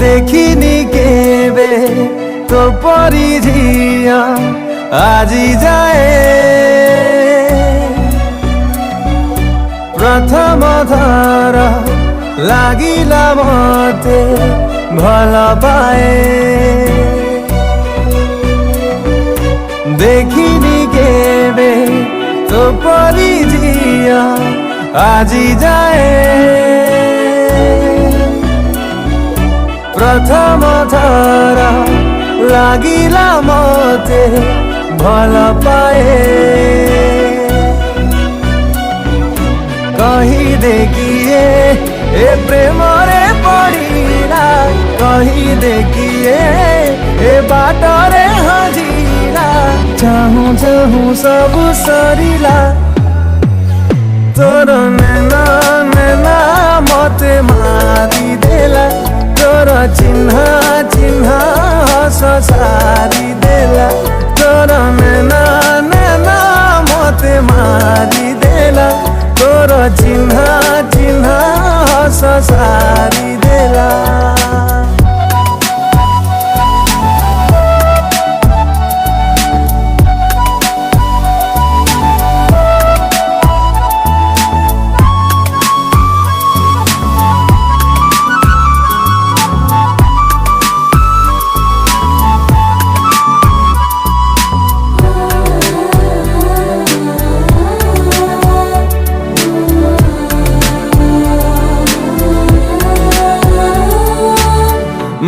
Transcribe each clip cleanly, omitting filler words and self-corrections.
देखिनी केबे तो परी झिया आजी जाए प्रथम थर लागिला मते भल पाए देखिनी केबे तो परी झिया आजी जाए प्रथम थर लागिला मते भल पाए कही देखिए ए प्रेम रे पड़ीला कही देखिए ए बाटरे हजीला चाहूं चाहूं सब सरीला तोर नैना नैना मते मारी देला तोर चिन्ह चिन्ह हस सारी देला तोर नैना नैना मते मारी देला तोर चिन्ह चिन्ह हस सारी देला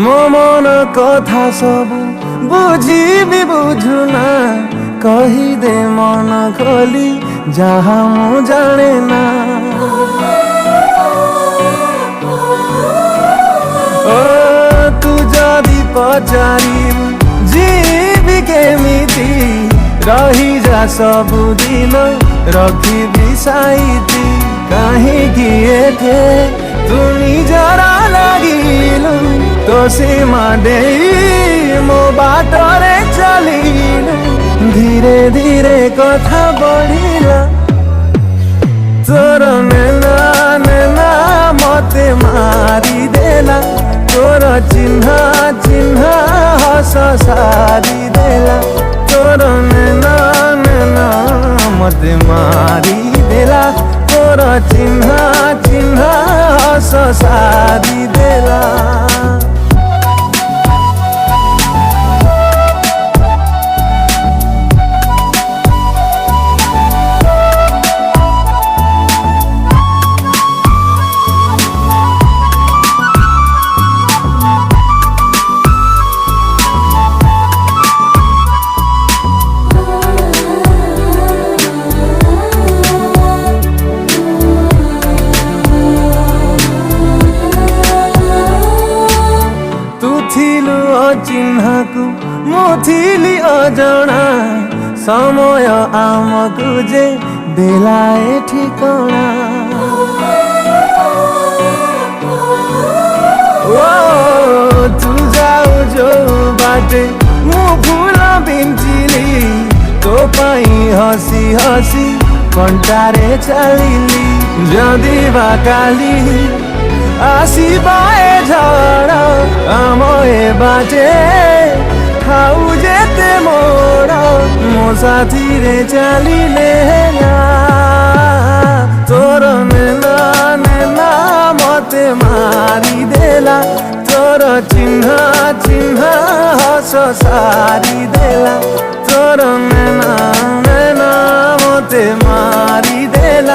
मो मन कथा सब बुझी बुझुना कही दे मन खोली जहाँ मु जाने ना ओ तू जदि पचारी जीवी केमिति रही जा सब दिन रखी बिसाईती कहीं किए थे तू निजरा लागिलु तो सीमा दे मो बाटरे चलिलु धीरे धीरे कथा बढ़िला तोर नैना नैना मते मारी देला तोर चिन्ह चिन्ह हस सारी देला तोर नैना नैना मते मारी देला तोर चिन्ह चिन्ह हस सारी देला चिन्हकु मुथिली अजणा समय आमकु जे बेलाए ठिकणा ओ तू जाऊ जो बाटे मु फूल बिंचिली तो पाई हसी हसी कंटारे चलिली जदि बा काली आसीबाए झड़ आम ए बाटे खाऊ जेते मोड़ मो साथी रे चलिले तोर नैना नैना मते मारी देला तोर चिन्ह चिन्ह हस सारी देला तोर नैना नैना मते मारी देला